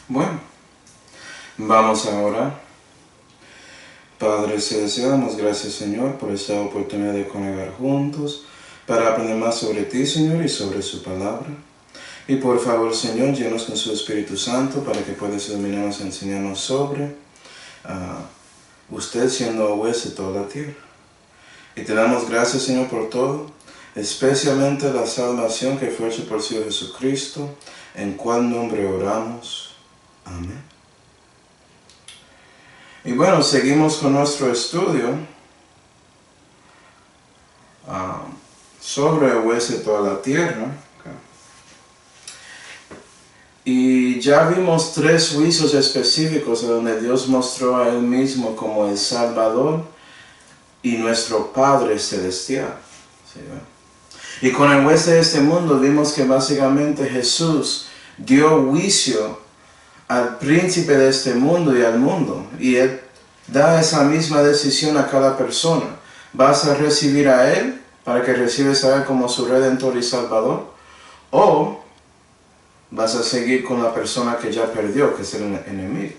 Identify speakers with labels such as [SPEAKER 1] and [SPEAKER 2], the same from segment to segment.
[SPEAKER 1] Bueno, vamos a orar. Padre Celestial, damos gracias, Señor, por esta oportunidad de congregar juntos para aprender más sobre ti, Señor, y sobre su palabra. Y por favor, Señor, llénanos con su Espíritu Santo para que puedas iluminarnos y enseñarnos sobre usted siendo juez de toda la tierra. Y te damos gracias, Señor, por todo, especialmente la salvación que fue hecha por su Hijo Jesucristo, en cual nombre oramos. Amén. Y bueno, seguimos con nuestro estudio sobre el juez de toda la tierra. Y ya vimos 3 juicios específicos donde Dios mostró a Él mismo como el Salvador y nuestro Padre Celestial. ¿Sí? Y con el juez de este mundo vimos que básicamente Jesús dio juicio al príncipe de este mundo y al mundo. Y Él da esa misma decisión a cada persona. ¿Vas a recibir a Él para que recibes a Él como su Redentor y Salvador? ¿O vas a seguir con la persona que ya perdió, que es el enemigo?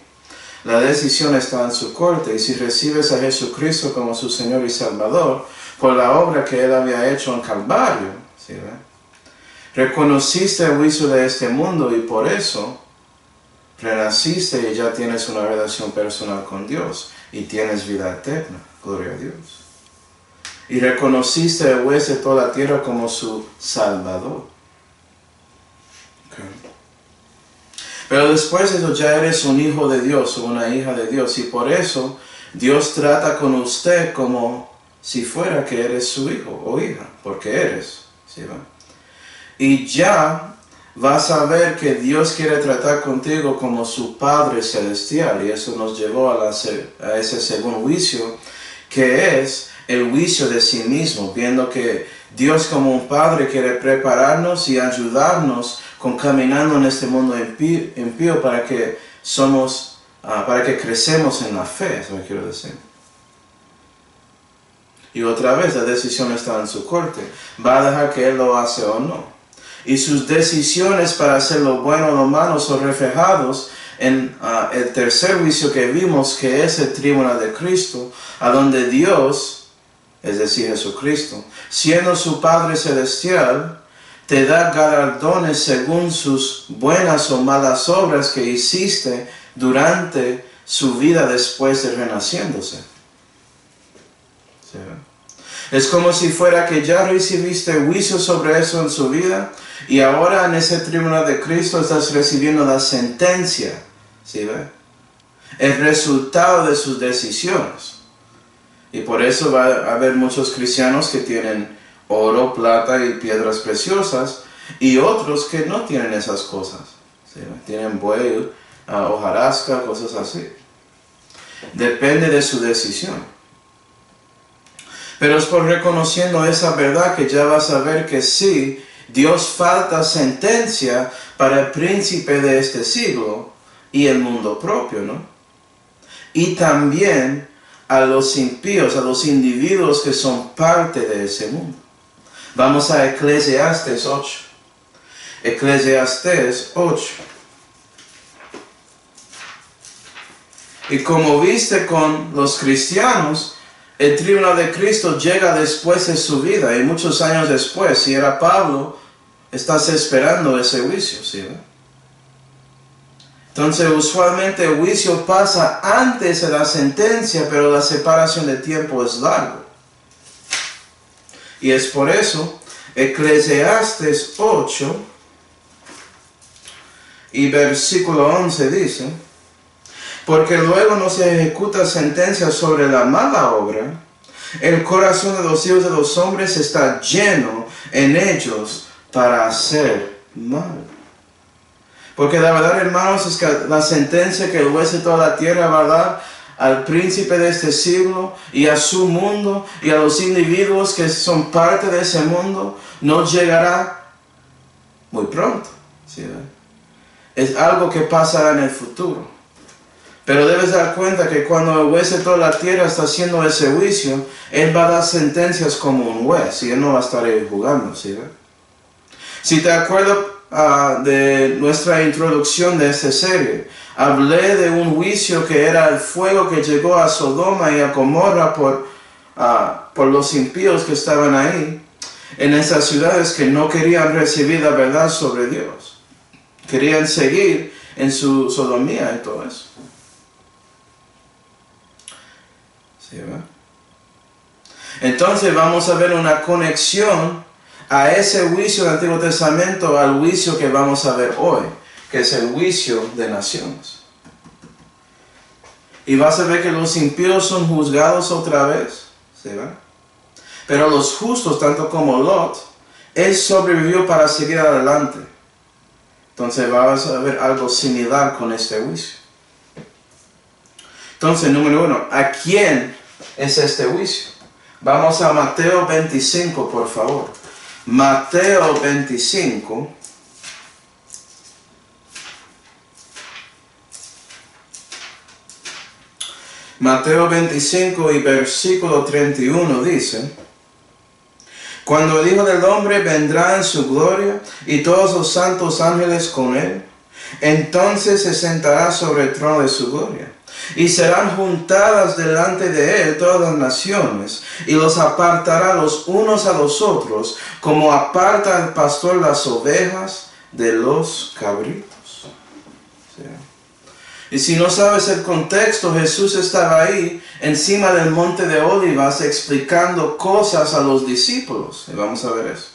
[SPEAKER 1] La decisión está en su corte, y si recibes a Jesucristo como su Señor y Salvador, por la obra que Él había hecho en Calvario, ¿sí? Reconociste el juicio de este mundo y por eso renaciste y ya tienes una relación personal con Dios y tienes vida eterna. Gloria a Dios. Y reconociste el juez de toda la tierra como su Salvador. Pero después de eso ya eres un hijo de Dios o una hija de Dios, y por eso Dios trata con usted como si fuera que eres su hijo o hija, porque eres. ¿Sí, va? Y ya vas a ver que Dios quiere tratar contigo como su Padre Celestial, y eso nos llevó a ese segundo juicio, que es el juicio de sí mismo, viendo que Dios como un Padre quiere prepararnos y ayudarnos con caminando en este mundo impío para que crecemos en la fe, eso me quiero decir. Y otra vez la decisión está en su corte. ¿Va a dejar que Él lo hace o no? Y sus decisiones para hacer lo bueno o lo malo son reflejados en el tercer juicio que vimos, que es el tribunal de Cristo, a donde Dios, es decir, Jesucristo, siendo su Padre Celestial, te da galardones según sus buenas o malas obras que hiciste durante su vida después de renaciéndose. ¿Sí? Es como si fuera que ya recibiste juicio sobre eso en su vida, y ahora en ese tribunal de Cristo estás recibiendo la sentencia. ¿Sí ve? El resultado de sus decisiones. Y por eso va a haber muchos cristianos que tienen oro, plata y piedras preciosas, y otros que no tienen esas cosas. ¿Sí? Tienen buey, hojarasca, cosas así. Depende de su decisión. Pero es por reconociendo esa verdad que ya vas a ver que sí, Dios falta sentencia para el príncipe de este siglo y el mundo propio, ¿no? Y también a los impíos, a los individuos que son parte de ese mundo. Vamos a Eclesiastes 8. Eclesiastes 8. Y como viste con los cristianos, el tribunal de Cristo llega después de su vida, y muchos años después. Si era Pablo, estás esperando ese juicio, ¿sí? Entonces, usualmente el juicio pasa antes de la sentencia, pero la separación de tiempo es largo. Y es por eso, Eclesiastes 8 y versículo 11 dice: porque luego no se ejecuta sentencia sobre la mala obra, el corazón de los hijos de los hombres está lleno en ellos para hacer mal. Porque la verdad, hermanos, es que la sentencia que el juez de toda la tierra va a dar al príncipe de este siglo y a su mundo y a los individuos que son parte de ese mundo no llegará muy pronto. ¿Sí? Es algo que pasará en el futuro. Pero debes dar cuenta que cuando el juez de toda la tierra está haciendo ese juicio, Él va a dar sentencias como un juez y Él no va a estar ahí jugando. ¿Sí? Si te acuerdas de nuestra introducción de esta serie, hablé de un juicio que era el fuego que llegó a Sodoma y a Gomorra por los impíos que estaban ahí, en esas ciudades que no querían recibir la verdad sobre Dios. Querían seguir en su sodomía y todo eso. ¿Sí, va? Entonces vamos a ver una conexión a ese juicio del Antiguo Testamento al juicio que vamos a ver hoy, que es el juicio de naciones. Y vas a ver que los impíos son juzgados otra vez, ¿sí, va? Pero los justos, tanto como Lot, él sobrevivió para seguir adelante. Entonces vamos a ver algo similar con este juicio. Entonces, número 1, ¿a quién es este juicio? Vamos a Mateo 25, por favor. Mateo 25. Mateo 25 y versículo 31 dice: cuando el Hijo del Hombre vendrá en su gloria y todos los santos ángeles con él, entonces se sentará sobre el trono de su gloria. Y serán juntadas delante de él todas las naciones, y los apartará los unos a los otros, como aparta el pastor las ovejas de los cabritos. ¿Sí? Y si no sabes el contexto, Jesús estaba ahí, encima del monte de Olivas, explicando cosas a los discípulos. Y vamos a ver eso.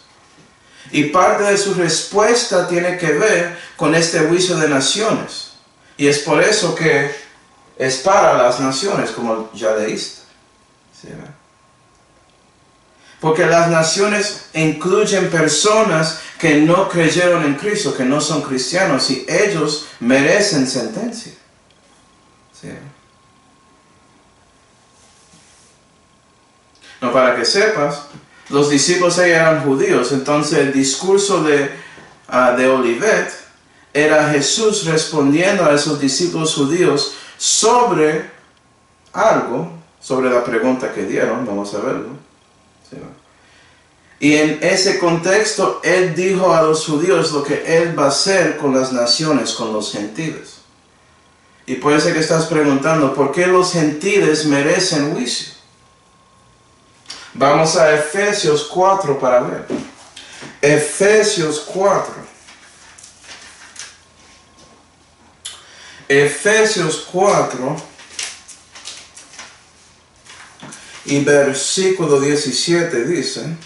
[SPEAKER 1] Y parte de su respuesta tiene que ver con este juicio de naciones. Y es por eso que es para las naciones, como ya leíste. ¿Sí? Porque las naciones incluyen personas que no creyeron en Cristo, que no son cristianos, y ellos merecen sentencia. ¿Sí? No, para que sepas, los discípulos eran judíos, entonces el discurso de Olivet era Jesús respondiendo a esos discípulos judíos sobre algo, sobre la pregunta que dieron, vamos a verlo. ¿Sí? Y en ese contexto, Él dijo a los judíos lo que Él va a hacer con las naciones, con los gentiles. Y puede ser que estás preguntando, ¿por qué los gentiles merecen juicio? Vamos a Efesios 4 para ver. Efesios 4. Efesios 4 y versículo 17 dice: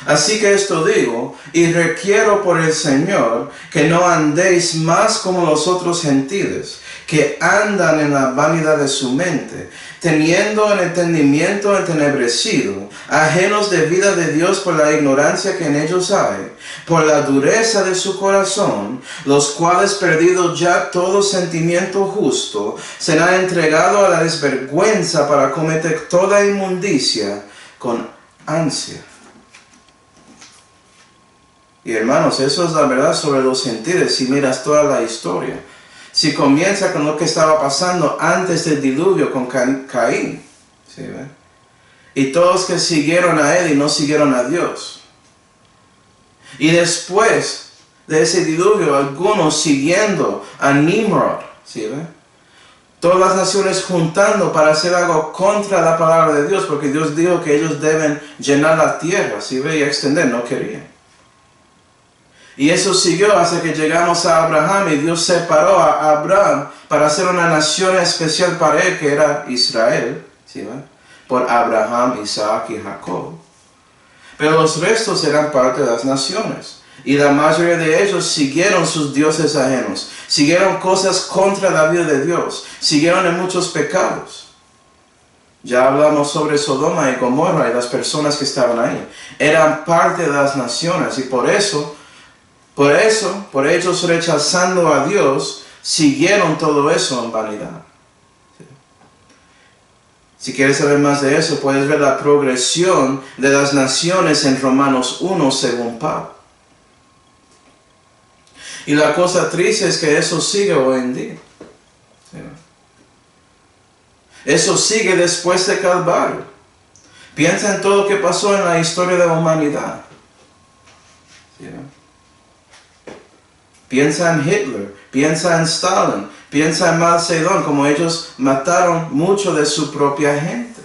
[SPEAKER 1] así que esto digo, y requiero por el Señor, que no andéis más como los otros gentiles, que andan en la vanidad de su mente, teniendo el entendimiento entenebrecido, ajenos de vida de Dios por la ignorancia que en ellos hay, por la dureza de su corazón, los cuales, perdidos ya todo sentimiento justo, serán entregados a la desvergüenza para cometer toda inmundicia con ansia. Y hermanos, eso es la verdad sobre los gentiles si miras toda la historia. Si comienza con lo que estaba pasando antes del diluvio con Caín. ¿Sí, ve? Y todos que siguieron a él y no siguieron a Dios. Y después de ese diluvio, algunos siguiendo a Nimrod. ¿Sí, ve? Todas las naciones juntando para hacer algo contra la palabra de Dios, porque Dios dijo que ellos deben llenar la tierra. ¿Sí, ve? Y extender, no querían. Y eso siguió hasta que llegamos a Abraham, y Dios separó a Abraham para hacer una nación especial para él, que era Israel, ¿sí, va? Por Abraham, Isaac y Jacob. Pero los restos eran parte de las naciones, y la mayoría de ellos siguieron sus dioses ajenos, siguieron cosas contra la vida de Dios, siguieron en muchos pecados. Ya hablamos sobre Sodoma y Gomorra y las personas que estaban ahí. Eran parte de las naciones, y por ellos rechazando a Dios, siguieron todo eso en vanidad. Si quieres saber más de eso, puedes ver la progresión de las naciones en Romanos 1, según Pablo. Y la cosa triste es que eso sigue hoy en día. Eso sigue después de Calvario. Piensa en todo lo que pasó en la historia de la humanidad. ¿Sí, no? Piensa en Hitler, piensa en Stalin, piensa en Mao Zedong, como ellos mataron mucho de su propia gente.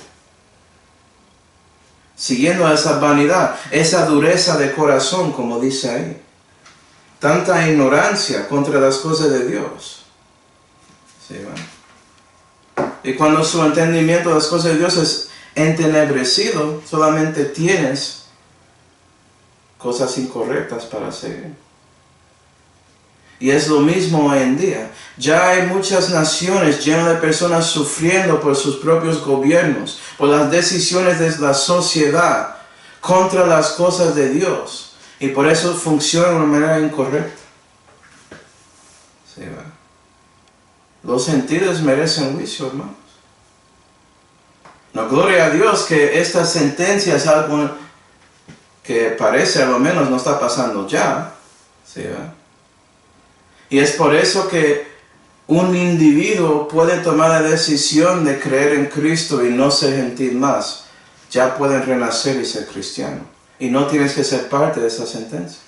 [SPEAKER 1] Siguiendo esa vanidad, esa dureza de corazón, como dice ahí. Tanta ignorancia contra las cosas de Dios. ¿Sí, va? Y cuando su entendimiento de las cosas de Dios es entenebrecido, solamente tienes cosas incorrectas para seguir. Y es lo mismo hoy en día. Ya hay muchas naciones llenas de personas sufriendo por sus propios gobiernos, por las decisiones de la sociedad contra las cosas de Dios. Y por eso funciona de una manera incorrecta. ¿Sí, va? Los gentiles merecen juicio, hermanos. No, gloria a Dios que esta sentencia es algo que parece, a lo menos, no está pasando ya. ¿Sí, va? Y es por eso que un individuo puede tomar la decisión de creer en Cristo y no ser gentil más. Ya pueden renacer y ser cristiano. Y no tienes que ser parte de esa sentencia.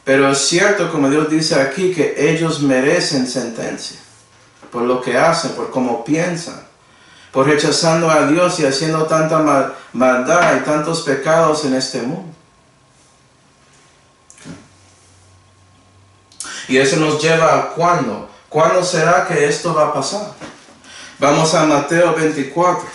[SPEAKER 1] Pero es cierto, como Dios dice aquí, que ellos merecen sentencia. Por lo que hacen, por cómo piensan. Por rechazando a Dios y haciendo tanta maldad y tantos pecados en este mundo. Y eso nos lleva a ¿cuándo? ¿Cuándo será que esto va a pasar? Vamos a Mateo 24.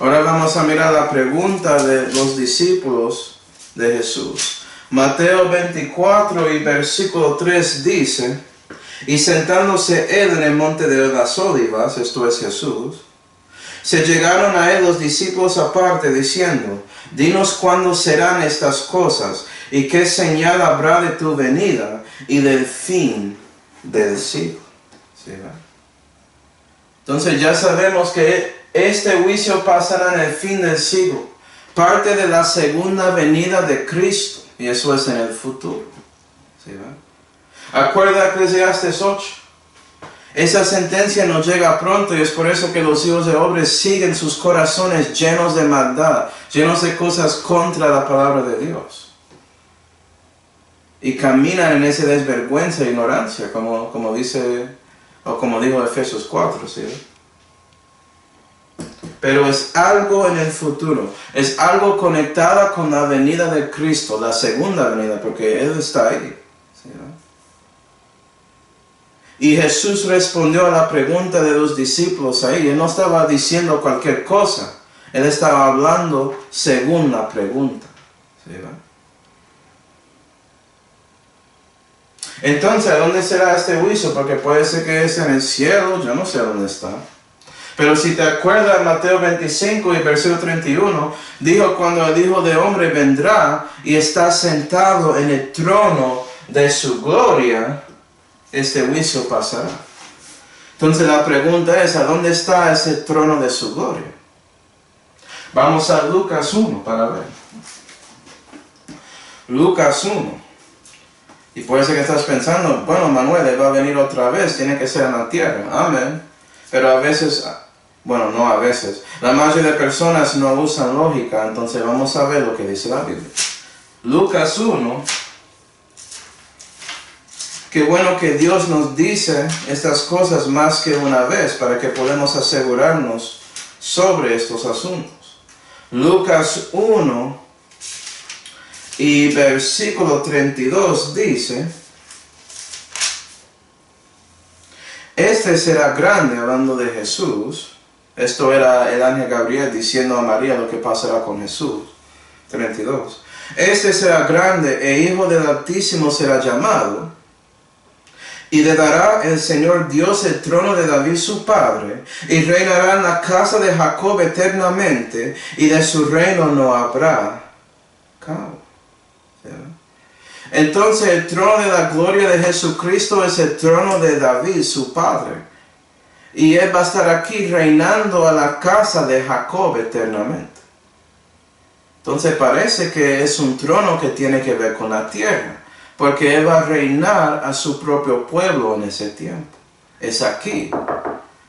[SPEAKER 1] Ahora vamos a mirar la pregunta de los discípulos de Jesús. Mateo 24 y versículo 3 dice: y sentándose él en el monte de las Olivas, esto es Jesús, se llegaron a él los discípulos aparte, diciendo: dinos cuándo serán estas cosas, y qué señal habrá de tu venida y del fin del siglo. ¿Sí, va? Entonces ya sabemos que este juicio pasará en el fin del siglo, parte de la segunda venida de Cristo, y eso es en el futuro. ¿Sí, va? Acuerda Eclesiastes 8. Esa sentencia nos llega pronto y es por eso que los hijos de hombres siguen sus corazones llenos de maldad, llenos de cosas contra la palabra de Dios. Y caminan en esa desvergüenza e ignorancia, como dice, o como dijo Efesios 4, ¿sí? Pero es algo en el futuro, es algo conectado con la venida de Cristo, la segunda venida, porque Él está ahí. ¿Sí? Y Jesús respondió a la pregunta de los discípulos ahí. Él no estaba diciendo cualquier cosa. Él estaba hablando según la pregunta. ¿Sí, va? Entonces, ¿a dónde será este juicio? Porque puede ser que es en el cielo, yo no sé dónde está. Pero si te acuerdas, Mateo 25 y versículo 31, dijo: cuando el Hijo del Hombre vendrá y está sentado en el trono de su gloria, este juicio pasará. Entonces la pregunta es: ¿a dónde está ese trono de su gloria? Vamos a Lucas 1 para ver. Lucas 1. Y puede ser que estás pensando: bueno, Manuel, Él va a venir otra vez, tiene que ser en la tierra. Amén. Pero a veces, bueno, no a veces, la mayoría de personas no usan lógica, entonces vamos a ver lo que dice la Biblia. Lucas 1. Qué bueno que Dios nos dice estas cosas más que una vez para que podamos asegurarnos sobre estos asuntos. Lucas 1 y versículo 32 dice: este será grande, hablando de Jesús. Esto era el ángel Gabriel diciendo a María lo que pasará con Jesús. 32. Este será grande e hijo del Altísimo será llamado. Y le dará el Señor Dios el trono de David su padre, y reinará en la casa de Jacob eternamente, y de su reino no habrá cabo. Entonces el trono de la gloria de Jesucristo es el trono de David su padre, y Él va a estar aquí reinando a la casa de Jacob eternamente. Entonces parece que es un trono que tiene que ver con la tierra, porque Él va a reinar a su propio pueblo en ese tiempo. es aquí,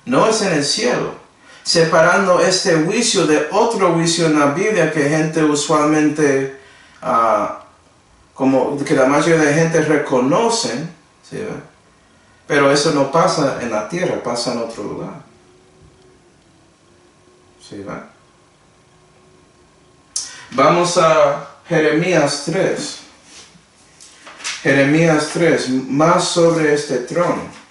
[SPEAKER 1] no es en el cielo. Separando este juicio de otro juicio en la Biblia que gente usualmente, como que la mayoría de gente reconocen, ¿sí? Pero eso no pasa en la tierra, pasa en otro lugar. ¿Sí? Vamos a Jeremías 3. Jeremías 3, más sobre este trono.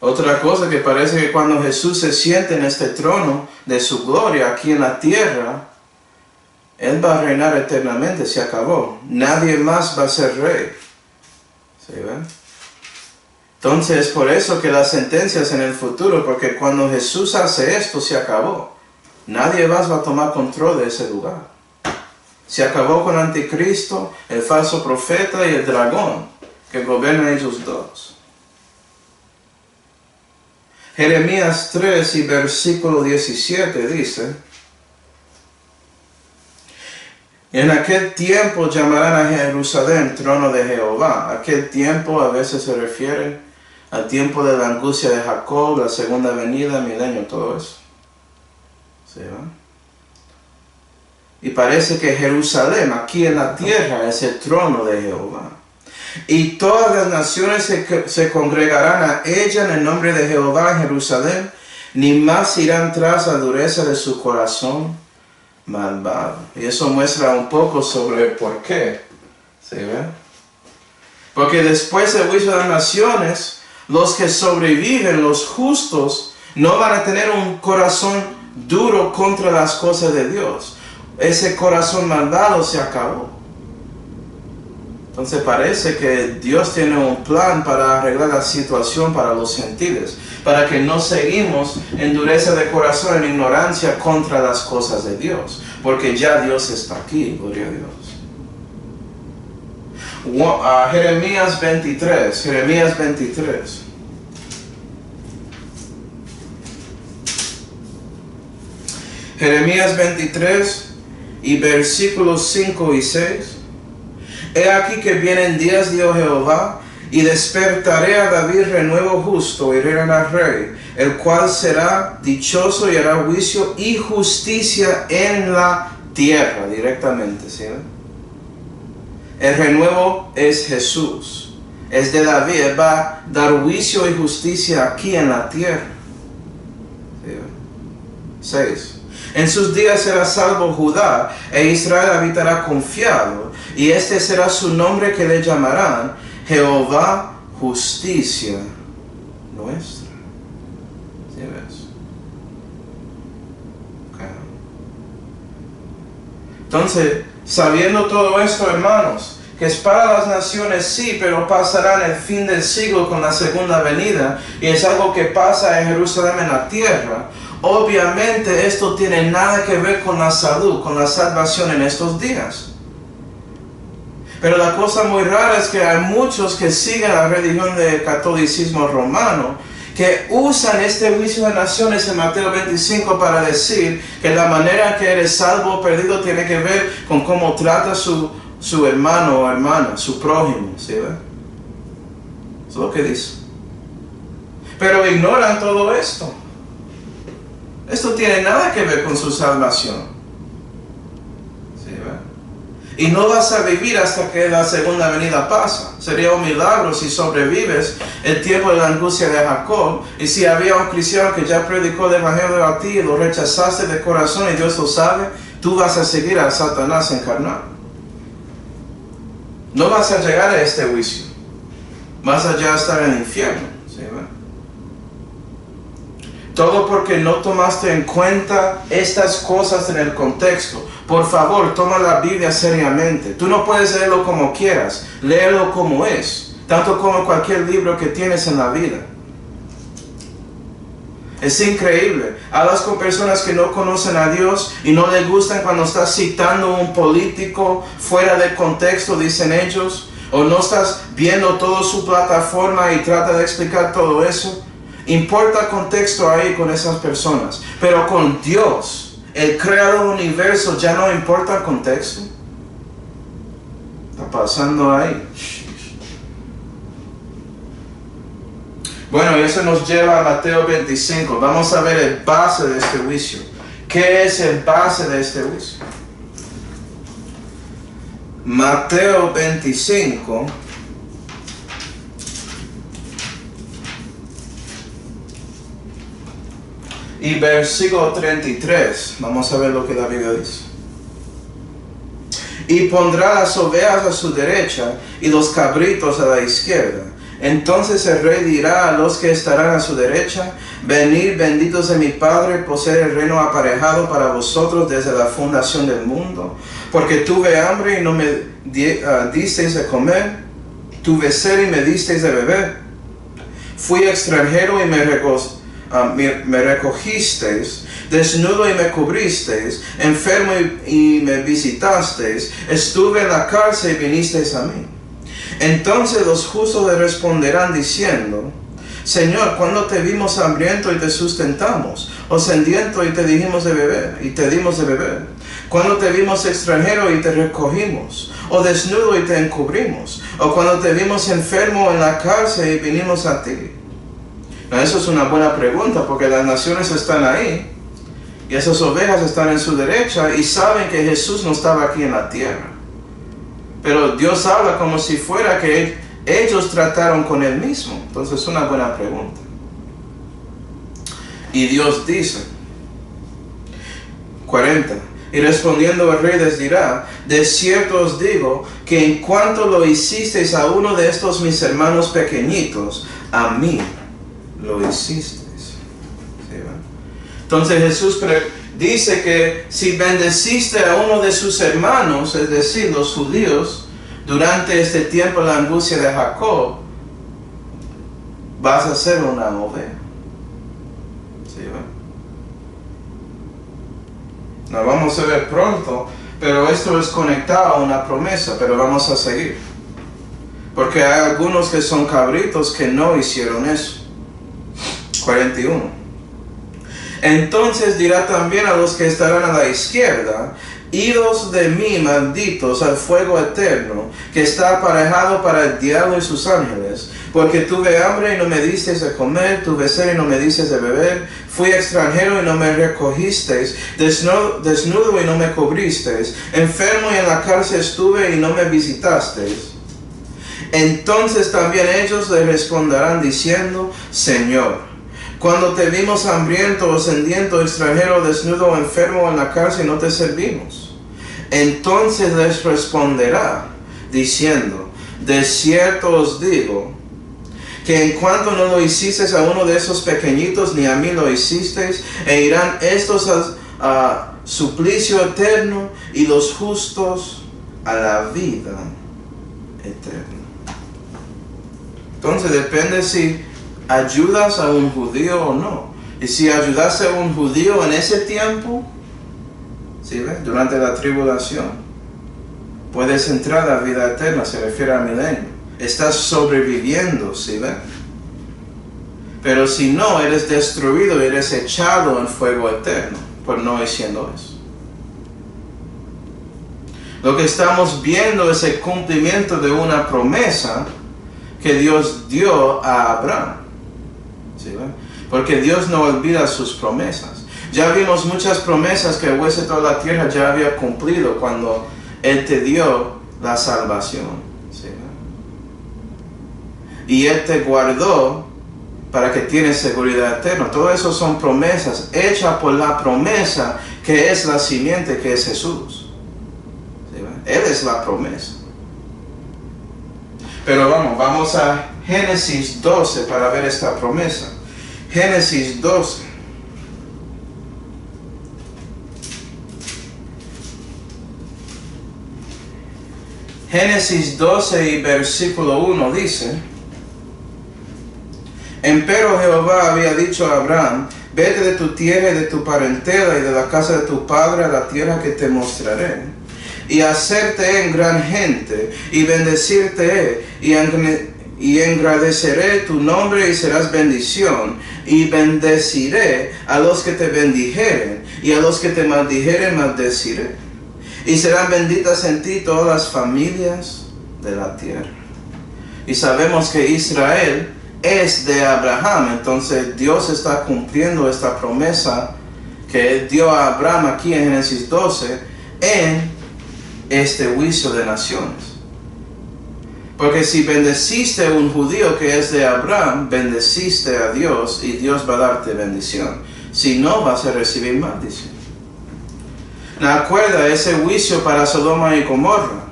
[SPEAKER 1] Otra cosa que parece que cuando Jesús se siente en este trono de su gloria aquí en la tierra, Él va a reinar eternamente, se acabó. Nadie más va a ser rey. ¿Sí ven? Entonces, por eso que las sentencias en el futuro, porque cuando Jesús hace esto, se acabó. Nadie más va a tomar control de ese lugar. Se acabó con el anticristo, el falso profeta y el dragón, que gobiernan ellos dos. Jeremías 3 y versículo 17 dice: en aquel tiempo llamarán a Jerusalén trono de Jehová. Aquel tiempo a veces se refiere al tiempo de la angustia de Jacob, la segunda venida, milenio, todo eso. ¿Sí, va? Y parece que Jerusalén, aquí en la tierra, es el trono de Jehová. Y todas las naciones se congregarán a ella en el nombre de Jehová en Jerusalén, ni más irán tras la dureza de su corazón malvado. Y eso muestra un poco sobre por qué. ¿Sí ven? Porque después del juicio de las naciones, los que sobreviven, los justos, no van a tener un corazón duro contra las cosas de Dios. Ese corazón malvado se acabó. Entonces parece que Dios tiene un plan para arreglar la situación para los gentiles, para que no seguimos en dureza de corazón, en ignorancia contra las cosas de Dios, porque ya Dios está aquí, gloria a Dios. Jeremías 23, Jeremías 23. Jeremías 23 y versículos 5 y 6. He aquí que vienen días, dijo Jehová, y despertaré a David renuevo justo, y reinará rey, el cual será dichoso y hará juicio y justicia en la tierra, directamente, ¿sí? El renuevo es Jesús, es de David, Él va a dar juicio y justicia aquí en la tierra. ¿Sí? 6. En sus días será salvo Judá, e Israel habitará confiado, y este será su nombre que le llamarán Jehová justicia nuestra. ¿Sí ves? Okay. Entonces, sabiendo todo esto, hermanos, que es para las naciones, sí, pero pasará en el fin del siglo con la segunda venida, y es algo que pasa en Jerusalén en la tierra. Obviamente esto tiene nada que ver con la salud, con la salvación en estos días. Pero la cosa muy rara es que hay muchos que siguen la religión del catolicismo romano, que usan este juicio de naciones en Mateo 25 para decir que la manera que eres salvo o perdido tiene que ver con cómo trata su hermano o hermana, su prójimo, ¿sí ve? Eso es lo que dice. Pero ignoran todo esto. Esto tiene nada que ver con su salvación. ¿Sí, ve? Y no vas a vivir hasta que la segunda venida pasa. Sería un milagro si sobrevives el tiempo de la angustia de Jacob. Y si había un cristiano que ya predicó el evangelio a ti y lo rechazaste de corazón y Dios lo sabe, tú vas a seguir a Satanás encarnado. No vas a llegar a este juicio. Vas a ya estar en el infierno. ¿Sí, ve? Todo porque no tomaste en cuenta estas cosas en el contexto. Por favor, toma la Biblia seriamente. Tú no puedes leerlo como quieras. Léelo como es. Tanto como cualquier libro que tienes en la vida. Es increíble. Hablas con personas que no conocen a Dios y no les gustan cuando estás citando a un político fuera de contexto, dicen ellos. O no estás viendo toda su plataforma y trata de explicar todo eso. Importa el contexto ahí con esas personas. Pero con Dios, el creador del universo, ya no importa el contexto. Está pasando ahí. Bueno, y eso nos lleva a Mateo 25. Vamos a ver el base de este juicio. ¿Qué es el base de este juicio? Mateo 25. Y versículo 33. Vamos a ver lo que la Biblia dice. Y pondrá las ovejas a su derecha y los cabritos a la izquierda. Entonces el rey dirá a los que estarán a su derecha: venid, benditos de mi Padre, poseed el reino aparejado para vosotros desde la fundación del mundo. Porque tuve hambre y no me disteis de comer, tuve sed y me disteis de beber. Fui extranjero y me recogisteis, desnudo y me cubristeis, enfermo y me visitasteis, estuve en la cárcel y vinisteis a mí. Entonces los justos le responderán diciendo: Señor, ¿cuándo te vimos hambriento y te sustentamos? O sediento y te dimos de beber. ¿Cuándo te vimos extranjero y te recogimos? O desnudo y te encubrimos. O cuando te vimos enfermo en la cárcel y vinimos a ti. No, eso es una buena pregunta, porque las naciones están ahí y esas ovejas están en su derecha y saben que Jesús no estaba aquí en la tierra. Pero Dios habla como si fuera que ellos trataron con Él mismo. Entonces es una buena pregunta. Y Dios dice, 40, y respondiendo el rey les dirá: de cierto os digo que en cuanto lo hicisteis a uno de estos mis hermanos pequeñitos, a mí lo hicisteis. ¿Sí, va? Entonces Jesús dice que si bendeciste a uno de sus hermanos, es decir, los judíos, durante este tiempo la angustia de Jacob, vas a ser una oveja. ¿Sí, va? Nos vamos a ver pronto, pero esto es conectado a una promesa, pero vamos a seguir. Porque hay algunos que son cabritos que no hicieron eso. 41. Entonces dirá también a los que estarán a la izquierda: idos de mí, malditos, al fuego eterno, que está aparejado para el diablo y sus ángeles. Porque tuve hambre y no me disteis de comer, tuve sed y no me disteis de beber, fui extranjero y no me recogisteis, desnudo y no me cubristeis, enfermo y en la cárcel estuve y no me visitasteis. Entonces también ellos le responderán diciendo: Señor, cuando te vimos hambriento o sediento, extranjero, desnudo o enfermo en la cárcel, no te servimos. Entonces les responderá diciendo: de cierto os digo que en cuanto no lo hicisteis a uno de esos pequeñitos, ni a mí lo hicisteis, e irán estos a suplicio eterno y los justos a la vida eterna. Entonces depende si ayudas a un judío o no. Y si ayudaste a un judío en ese tiempo, ¿sí ve? Durante la tribulación, puedes entrar a la vida eterna, se refiere al milenio. Estás sobreviviendo, ¿sí ve? Pero si no, eres destruido, eres echado en fuego eterno por no haciendo eso. Lo que estamos viendo es el cumplimiento de una promesa que Dios dio a Abraham. ¿Sí, ve? Porque Dios no olvida sus promesas. Ya vimos muchas promesas que el juez de toda la tierra ya había cumplido cuando Él te dio la salvación. ¿Sí, ve? Y Él te guardó para que tienes seguridad eterna. Todo eso son promesas hechas por la promesa que es la simiente, que es Jesús. ¿Sí, ve? Él es la promesa. Pero vamos a Génesis 12 para ver esta promesa. Génesis 12. Génesis 12 y versículo 1 dice: Empero Jehová había dicho a Abraham: vete de tu tierra y de tu parentela y de la casa de tu padre a la tierra que te mostraré, y hacerte en gran gente, y bendecirte, y engrandeceré tu nombre y serás bendición, y bendeciré a los que te bendijeren, y a los que te maldijeren maldeciré, y serán benditas en ti todas las familias de la tierra. Y sabemos que Israel es de Abraham. Entonces Dios está cumpliendo esta promesa que Él dio a Abraham aquí en Génesis 12 en este juicio de naciones. Porque si bendeciste a un judío que es de Abraham, bendeciste a Dios y Dios va a darte bendición. Si no, vas a recibir maldición. Acuerda ese juicio para Sodoma y Gomorra.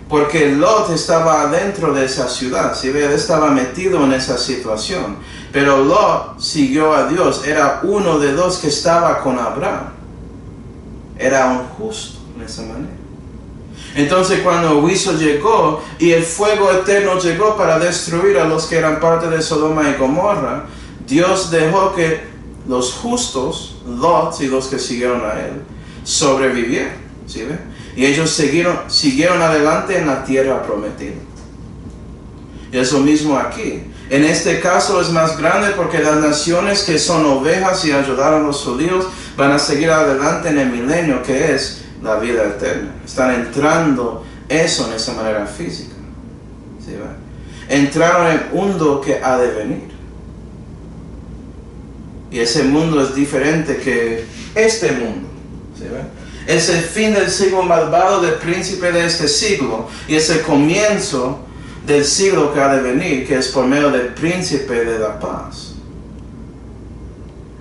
[SPEAKER 1] Porque Lot estaba adentro de esa ciudad, ¿sí? Él estaba metido en esa situación. Pero Lot siguió a Dios, era uno de dos que estaba con Abraham. Era un justo de esa manera. Entonces cuando el juicio llegó y el fuego eterno llegó para destruir a los que eran parte de Sodoma y Gomorra, Dios dejó que los justos, Lot y los que siguieron a él, sobrevivieron, ¿sí ve? Y ellos siguieron adelante en la tierra prometida. Y es lo mismo aquí. En este caso es más grande porque las naciones que son ovejas y ayudaron a los judíos van a seguir adelante en el milenio, que es la vida eterna. Están entrando eso en esa manera física. ¿Sí ve? Entraron en el mundo que ha de venir. Y ese mundo es diferente que este mundo. ¿Sí ve? Es el fin del siglo malvado del príncipe de este siglo. Y es el comienzo del siglo que ha de venir, que es por medio del príncipe de la paz.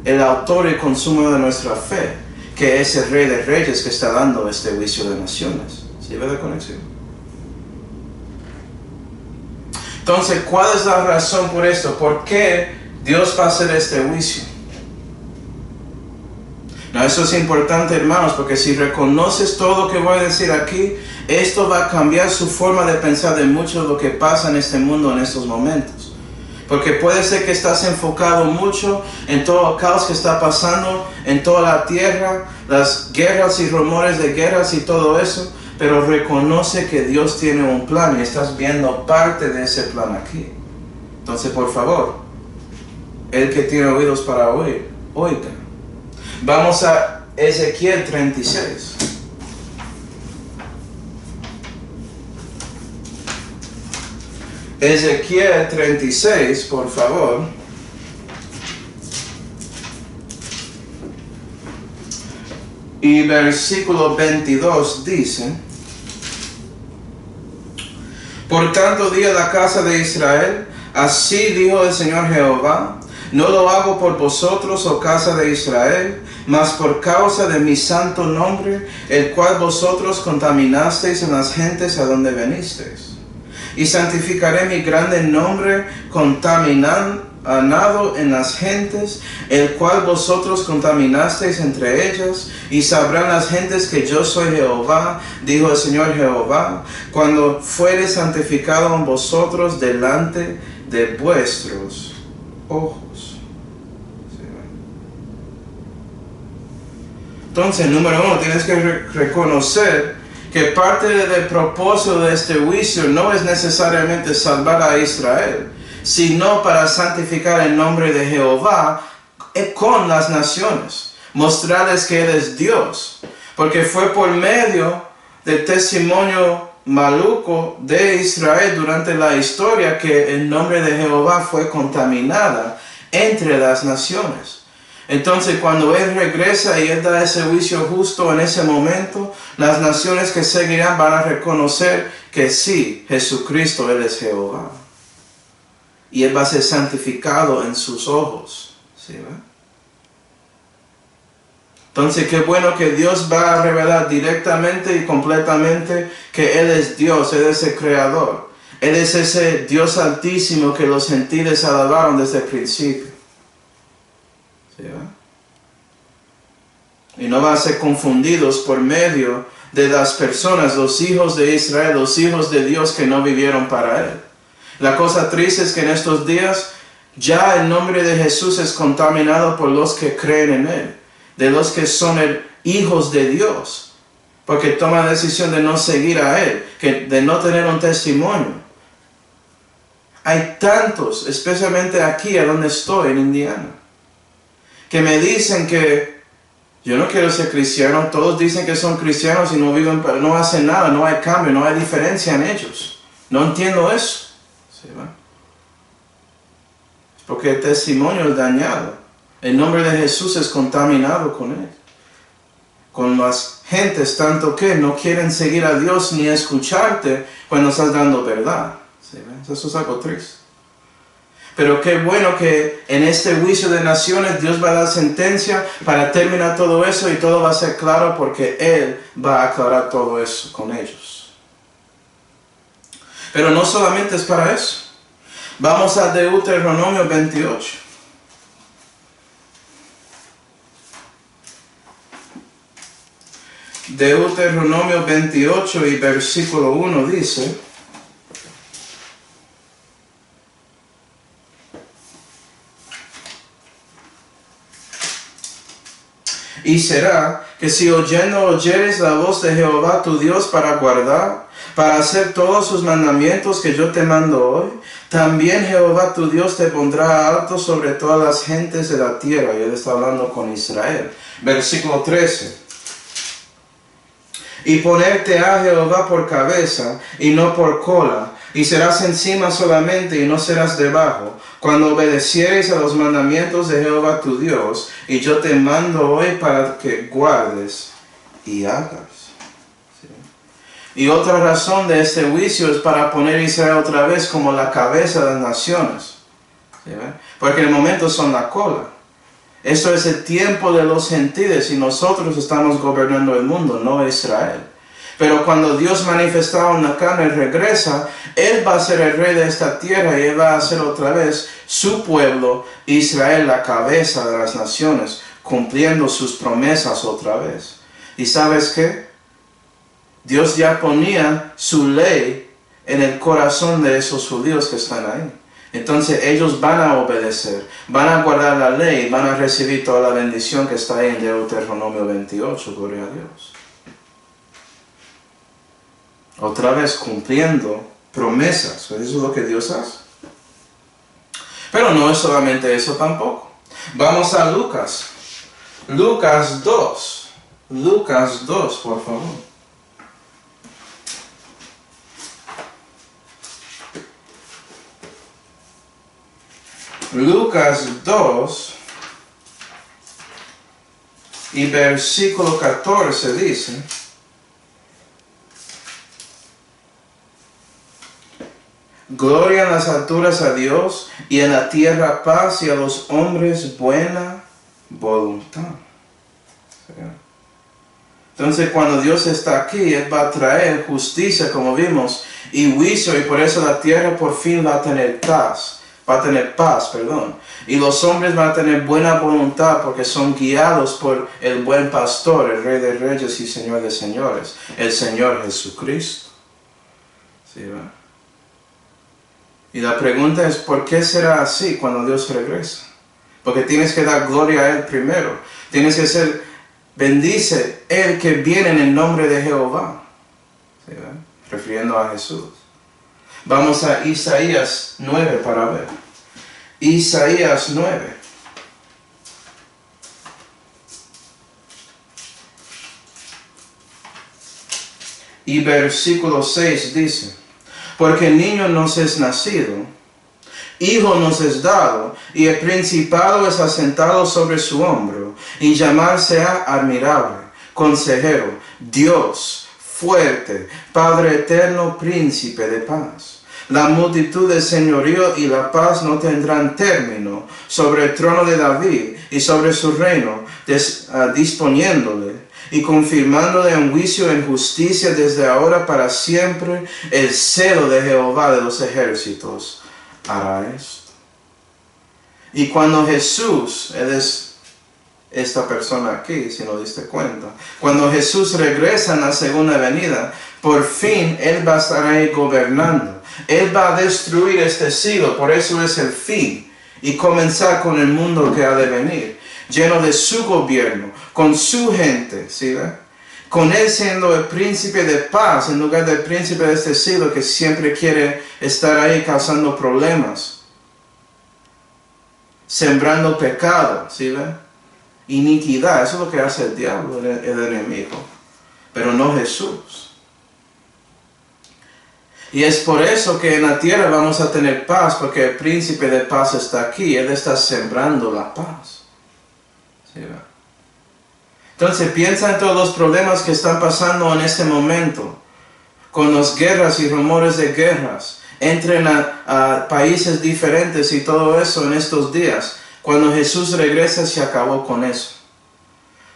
[SPEAKER 1] El autor y consumo de nuestra fe, que es el Rey de Reyes que está dando este juicio de naciones. ¿Sí ve la conexión? Entonces, ¿cuál es la razón por esto? ¿Por qué Dios va a hacer este juicio? No, eso es importante, hermanos, porque si reconoces todo lo que voy a decir aquí, esto va a cambiar su forma de pensar de mucho de lo que pasa en este mundo en estos momentos. Porque puede ser que estás enfocado mucho en todo el caos que está pasando en toda la tierra, las guerras y rumores de guerras y todo eso, pero reconoce que Dios tiene un plan y estás viendo parte de ese plan aquí. Entonces, por favor, el que tiene oídos para oír, oiga. Vamos a Ezequiel 36. Ezequiel 36, por favor. Y versículo 22 dice: Por tanto di a la casa de Israel, así dijo el Señor Jehová, no lo hago por vosotros, oh casa de Israel, mas por causa de mi santo nombre, el cual vosotros contaminasteis en las gentes a donde venisteis. Y santificaré mi grande nombre contaminado en las gentes, el cual vosotros contaminasteis entre ellas, y sabrán las gentes que yo soy Jehová, dijo el Señor Jehová, cuando fuere santificado en vosotros delante de vuestros ojos. Entonces, número uno, tienes que reconocer que parte del propósito de este juicio no es necesariamente salvar a Israel, sino para santificar el nombre de Jehová con las naciones, mostrarles que Él es Dios, porque fue por medio del testimonio maluco de Israel durante la historia que el nombre de Jehová fue contaminada entre las naciones. Entonces, cuando Él regresa y Él da ese juicio justo en ese momento, las naciones que seguirán van a reconocer que sí, Jesucristo, Él es Jehová. Y Él va a ser santificado en sus ojos. ¿Sí, va? Entonces, qué bueno que Dios va a revelar directamente y completamente que Él es Dios, Él es el Creador. Él es ese Dios altísimo que los gentiles alabaron desde el principio. ¿Sí, va? Y no van a ser confundidos por medio de las personas, los hijos de Israel, los hijos de Dios que no vivieron para Él. La cosa triste es que en estos días ya el nombre de Jesús es contaminado por los que creen en Él, de los que son hijos de Dios, porque toman la decisión de no seguir a Él, de no tener un testimonio. Hay tantos, especialmente aquí a donde estoy, en Indiana, que me dicen que yo no quiero ser cristiano. Todos dicen que son cristianos y no viven, no hacen nada, no hay cambio, no hay diferencia en ellos. No entiendo eso. ¿Sí, va? porque el testimonio es dañado. El nombre de Jesús es contaminado con él. Con las gentes, tanto que no quieren seguir a Dios ni escucharte cuando estás dando verdad. ¿Sí? Eso es algo triste. Pero qué bueno que en este juicio de naciones Dios va a dar sentencia para terminar todo eso y todo va a ser claro porque Él va a aclarar todo eso con ellos. Pero no solamente es para eso. Vamos a Deuteronomio 28. Deuteronomio 28 y versículo 1 dice: y será que si oyeres la voz de Jehová tu Dios para guardar, para hacer todos sus mandamientos que yo te mando hoy, también Jehová tu Dios te pondrá alto sobre todas las gentes de la tierra. Y él está hablando con Israel. Versículo 13. Y ponerte a Jehová por cabeza y no por cola, y serás encima solamente y no serás debajo, cuando obedecieres a los mandamientos de Jehová tu Dios, y yo te mando hoy para que guardes y hagas. ¿Sí? Y otra razón de este juicio es para poner a Israel otra vez como la cabeza de las naciones. ¿Sí? Porque en el momento son la cola. Esto es el tiempo de los gentiles y nosotros estamos gobernando el mundo, no Israel. Pero cuando Dios manifestado en la carne regresa, Él va a ser el rey de esta tierra y Él va a hacer otra vez su pueblo, Israel, la cabeza de las naciones, cumpliendo sus promesas otra vez. ¿Y sabes qué? Dios ya ponía su ley en el corazón de esos judíos que están ahí. Entonces ellos van a obedecer, van a guardar la ley, van a recibir toda la bendición que está ahí en Deuteronomio 28, gloria a Dios. Otra vez cumpliendo promesas, eso es lo que Dios hace. Pero no es solamente eso tampoco. Vamos a Lucas. Lucas 2. Lucas 2, por favor. Lucas 2 y versículo 14 dice: gloria en las alturas a Dios y en la tierra paz y a los hombres buena voluntad. Entonces cuando Dios está aquí, Él va a traer justicia, como vimos, y juicio, y por eso la tierra por fin va a tener paz. Y los hombres van a tener buena voluntad porque son guiados por el buen pastor, el Rey de Reyes y Señor de Señores, el Señor Jesucristo. ¿Sí, va? Y la pregunta es, ¿por qué será así cuando Dios regresa? Porque tienes que dar gloria a Él primero. Tienes que ser, bendice el que viene en el nombre de Jehová. ¿Sí, va? Refiriendo a Jesús. Vamos a Isaías 9 para ver. Isaías 9. Y versículo 6 dice: porque niño nos es nacido, hijo nos es dado, y el principado es asentado sobre su hombro, y llamarse a admirable, consejero, Dios, fuerte, Padre eterno, príncipe de paz. La multitud del señorío y la paz no tendrán término sobre el trono de David y sobre su reino, disponiéndole y confirmándole en juicio en justicia desde ahora para siempre. El celo de Jehová de los ejércitos hará esto. Y cuando Jesús, Él es esta persona aquí, si no diste cuenta, cuando Jesús regresa en la segunda venida, por fin Él va a estar ahí gobernando. Él va a destruir este siglo, por eso es el fin, y comenzar con el mundo que ha de venir, lleno de su gobierno, con su gente, ¿sí? Con Él siendo el príncipe de paz, en lugar del príncipe de este siglo que siempre quiere estar ahí causando problemas, sembrando pecado, ¿sí? Iniquidad, eso es lo que hace el diablo, el enemigo, pero no Jesús. Y es por eso que en la tierra vamos a tener paz, porque el príncipe de paz está aquí. Él está sembrando la paz. ¿Sí? Entonces piensa en todos los problemas que están pasando en este momento, con las guerras y rumores de guerras, entren a países diferentes y todo eso en estos días. Cuando Jesús regresa se acabó con eso.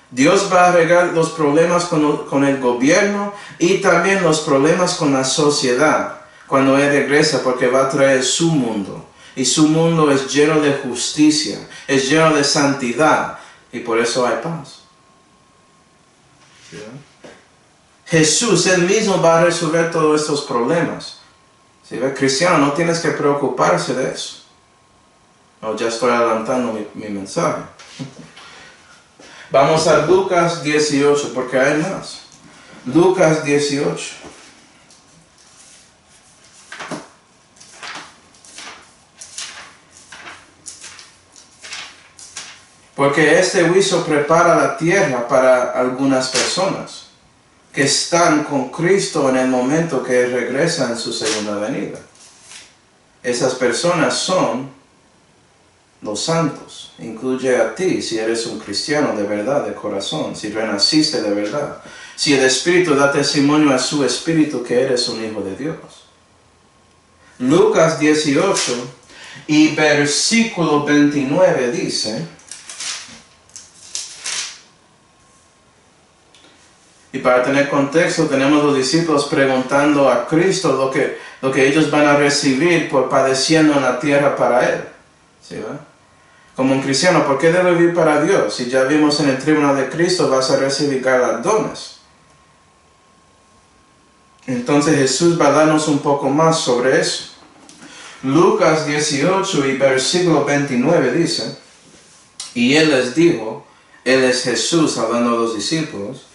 [SPEAKER 1] Dios va a arreglar los problemas con el gobierno y también los problemas con la sociedad cuando Él regresa, porque va a traer su mundo. Y su mundo es lleno de justicia, es lleno de santidad, y por eso hay paz. ¿Sí? Jesús, Él mismo va a resolver todos estos problemas. ¿Sí? Cristiano, no tienes que preocuparse de eso. No, ya estoy adelantando mi mensaje. Vamos a Lucas 18, porque hay más. Lucas 18. Porque este juicio prepara la tierra para algunas personas que están con Cristo en el momento que Él regresa en su segunda venida. Esas personas son los santos. Incluye a ti si eres un cristiano de verdad, de corazón, si renaciste de verdad, si el Espíritu da testimonio a su Espíritu que eres un hijo de Dios. Lucas 18 y versículo 29 dice: y para tener contexto, tenemos los discípulos preguntando a Cristo lo que ellos van a recibir por padeciendo en la tierra para Él. ¿Sí, va? Como un cristiano, ¿por qué debe vivir para Dios? Si ya vimos en el tribunal de Cristo, vas a recibir galardones. Entonces Jesús va a darnos un poco más sobre eso. Lucas 18 y versículo 29 dice: y Él les dijo, Él es Jesús hablando a los discípulos: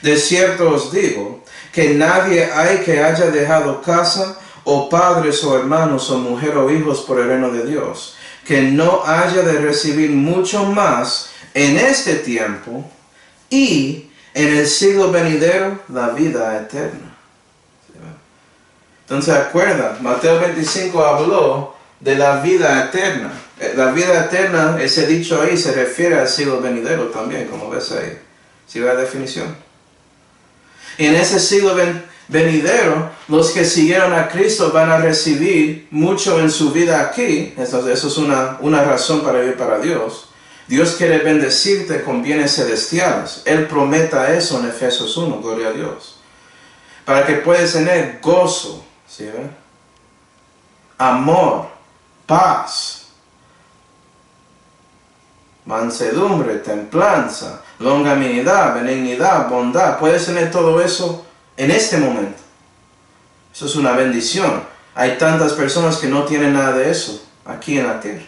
[SPEAKER 1] de cierto os digo, que nadie hay que haya dejado casa, o padres, o hermanos, o mujer, o hijos por el reino de Dios, que no haya de recibir mucho más en este tiempo y en el siglo venidero la vida eterna. Entonces acuerda, Mateo 25 habló de la vida eterna. La vida eterna, ese dicho ahí, se refiere al siglo venidero también, como ves ahí. ¿Sí ve la definición? Y en ese siglo venidero, los que siguieron a Cristo van a recibir mucho en su vida aquí. Eso es una razón para vivir para Dios. Dios quiere bendecirte con bienes celestiales. Él prometa eso en Efesios 1, gloria a Dios. Para que puedas tener gozo, ¿sí? Amor, paz, mansedumbre, templanza, longanimidad, benignidad, bondad. Puedes tener todo eso en este momento. Eso es una bendición. Hay tantas personas que no tienen nada de eso aquí en la tierra.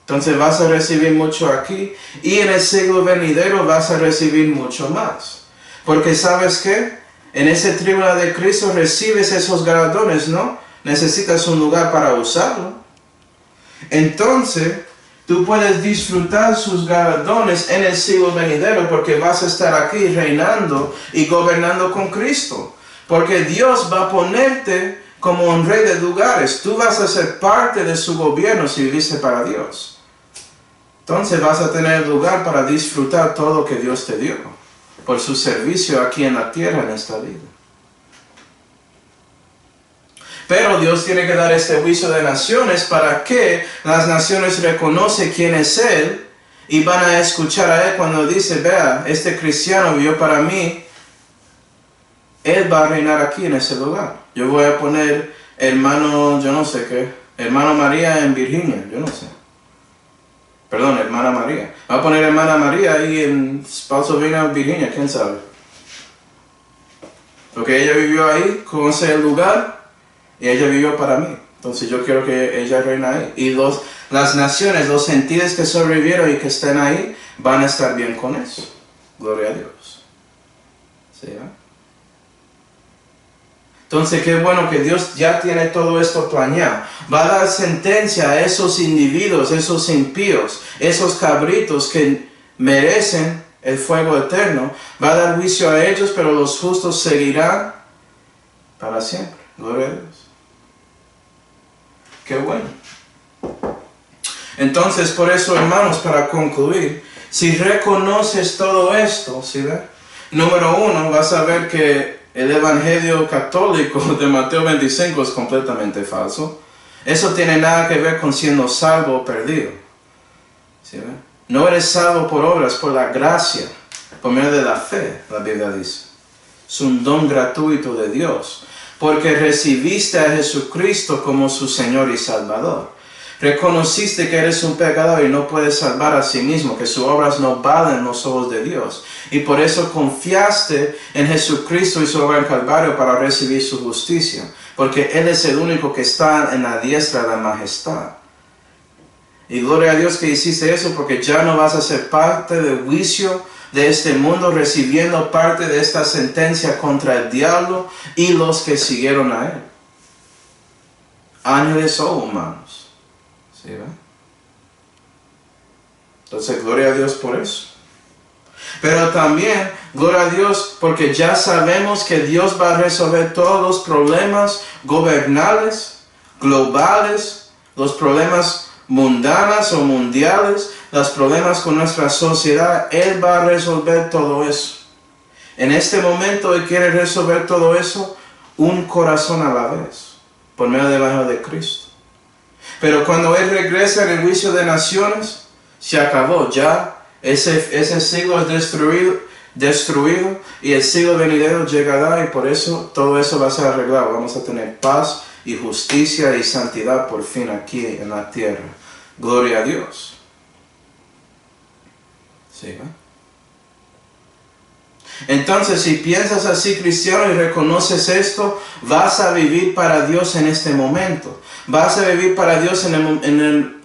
[SPEAKER 1] Entonces vas a recibir mucho aquí y en el siglo venidero vas a recibir mucho más. Porque ¿sabes qué? En ese tribunal de Cristo recibes esos galardones, ¿no? Necesitas un lugar para usarlo. Entonces tú puedes disfrutar sus galardones en el siglo venidero, porque vas a estar aquí reinando y gobernando con Cristo. Porque Dios va a ponerte como un rey de lugares. Tú vas a ser parte de su gobierno si viviste para Dios. Entonces vas a tener lugar para disfrutar todo lo que Dios te dio por su servicio aquí en la tierra, en esta vida. Pero Dios tiene que dar este juicio de naciones para que las naciones reconocen quién es Él y van a escuchar a Él cuando dice: vea, este cristiano vivió para mí. Él va a reinar aquí en ese lugar. Yo voy a poner hermano, yo no sé qué, hermano María en Virginia, yo no sé. Perdón, hermana María. Voy a poner hermana María ahí en Spotsylvania, Virginia, quién sabe. Porque ella vivió ahí, conoce el lugar y ella vivió para mí. Entonces yo quiero que ella reine ahí. Y las naciones, los gentiles que sobrevivieron y que estén ahí, van a estar bien con eso. Gloria a Dios. ¿Sí, Entonces, qué bueno que Dios ya tiene todo esto planeado. Va a dar sentencia a esos individuos, esos impíos, esos cabritos que merecen el fuego eterno. Va a dar juicio a ellos, pero los justos seguirán para siempre. Gloria a Dios. Qué bueno. Entonces, por eso, hermanos, para concluir, si reconoces todo esto, ¿sí ve? Número uno, vas a ver que el evangelio católico de Mateo 25 es completamente falso. Eso tiene nada que ver con siendo salvo o perdido. ¿Sí ve? No eres salvo por obras, por la gracia, por medio de la fe, la Biblia dice. Es un don gratuito de Dios, porque recibiste a Jesucristo como su Señor y Salvador. Reconociste que eres un pecador y no puedes salvar a sí mismo, que sus obras no valen en los ojos de Dios. Y por eso confiaste en Jesucristo y su obra en Calvario para recibir su justicia, porque Él es el único que está en la diestra de la majestad. Y gloria a Dios que hiciste eso, porque ya no vas a ser parte del juicio de este mundo, recibiendo parte de esta sentencia contra el diablo y los que siguieron a Él. Ángeles o humanos. ¿Sí, ¿ve? Entonces, gloria a Dios por eso. Pero también, gloria a Dios, porque ya sabemos que Dios va a resolver todos los problemas gobernales, globales, los problemas mundanos o mundiales, los problemas con nuestra sociedad. Él va a resolver todo eso. En este momento Él quiere resolver todo eso un corazón a la vez, por medio del Evangelio de Cristo. Pero cuando Él regresa en el juicio de naciones, se acabó ya. Ese siglo es destruido y el siglo venidero llegará, y por eso todo eso va a ser arreglado. Vamos a tener paz y justicia y santidad por fin aquí en la tierra. Gloria a Dios. ¿Sí, ¿no? Entonces, si piensas así, cristiano, y reconoces esto, vas a vivir para Dios en este momento. Vas a vivir para Dios en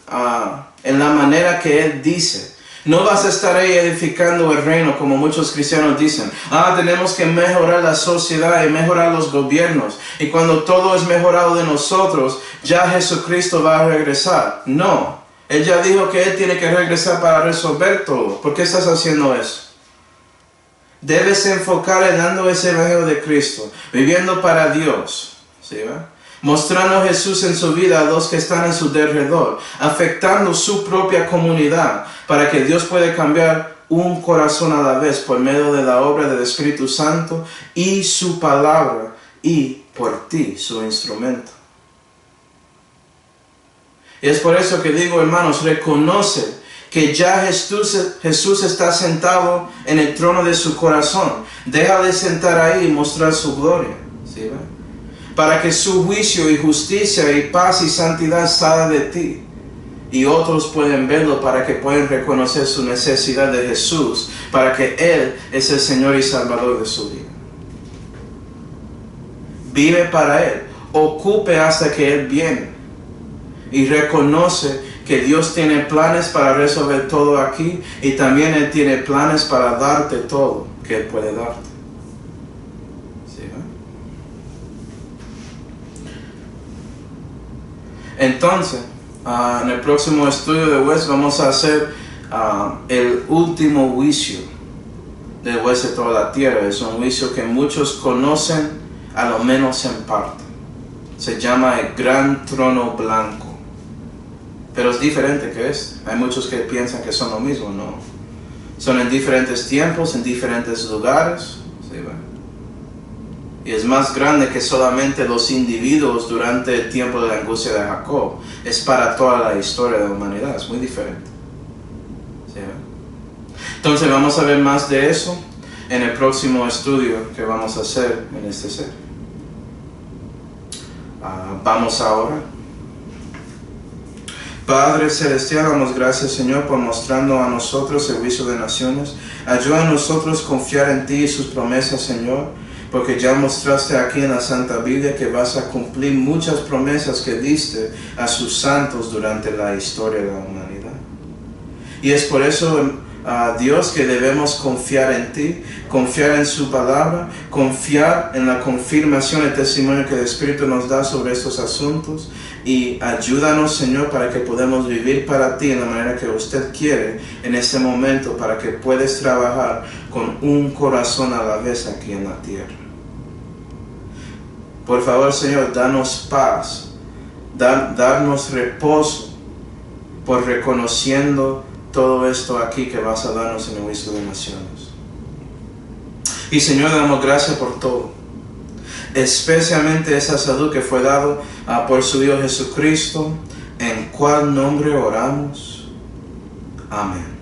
[SPEAKER 1] la manera que Él dice. No vas a estar ahí edificando el reino como muchos cristianos dicen. Tenemos que mejorar la sociedad y mejorar los gobiernos. Y cuando todo es mejorado de nosotros, ya Jesucristo va a regresar. No. Él ya dijo que Él tiene que regresar para resolver todo. ¿Por qué estás haciendo eso? Debes enfocar en dando ese evangelio de Cristo, viviendo para Dios, ¿sí, va? Mostrando a Jesús en su vida a los que están en su derredor, afectando su propia comunidad, para que Dios pueda cambiar un corazón a la vez por medio de la obra del Espíritu Santo y su palabra, y por ti, su instrumento. Y es por eso que digo, hermanos, reconoce que ya Jesús está sentado en el trono de su corazón. Deja de sentar ahí y mostrar su gloria, ¿sí, va? Para que su juicio y justicia y paz y santidad salga de ti. Y otros pueden verlo, para que puedan reconocer su necesidad de Jesús, para que Él es el Señor y Salvador de su vida. Vive para Él. Ocupe hasta que Él viene. Y reconoce que Dios tiene planes para resolver todo aquí, y también Él tiene planes para darte todo que Él puede darte. ¿Sí, ¿no? Entonces, en el próximo estudio de Wes vamos a hacer el último juicio del Wes de toda la tierra. Es un juicio que muchos conocen, a lo menos en parte. Se llama el Gran Trono Blanco. Pero es diferente que este. Hay muchos que piensan que son lo mismo, no. Son en diferentes tiempos, en diferentes lugares. ¿Sí, va? Y es más grande que solamente los individuos durante el tiempo de la angustia de Jacob. Es para toda la historia de la humanidad. Es muy diferente. ¿Sí, va? Entonces vamos a ver más de eso en el próximo estudio que vamos a hacer en este serie. Vamos ahora. Padre Celestial, damos gracias, Señor, por mostrando a nosotros el juicio de naciones. Ayuda a nosotros a confiar en ti y sus promesas, Señor, porque ya mostraste aquí en la Santa Biblia que vas a cumplir muchas promesas que diste a sus santos durante la historia de la humanidad. Y es por eso, Dios, que debemos confiar en ti, confiar en su palabra, confiar en la confirmación y testimonio que el Espíritu nos da sobre estos asuntos. Y ayúdanos, Señor, para que podamos vivir para ti en la manera que usted quiere en este momento, para que puedas trabajar con un corazón a la vez aquí en la tierra. Por favor, Señor, danos paz, darnos reposo por reconociendo todo esto aquí que vas a darnos en el juicio de naciones. Y Señor, damos gracias por todo, especialmente esa salud que fue dado por su Hijo Jesucristo, en cual nombre oramos. Amén.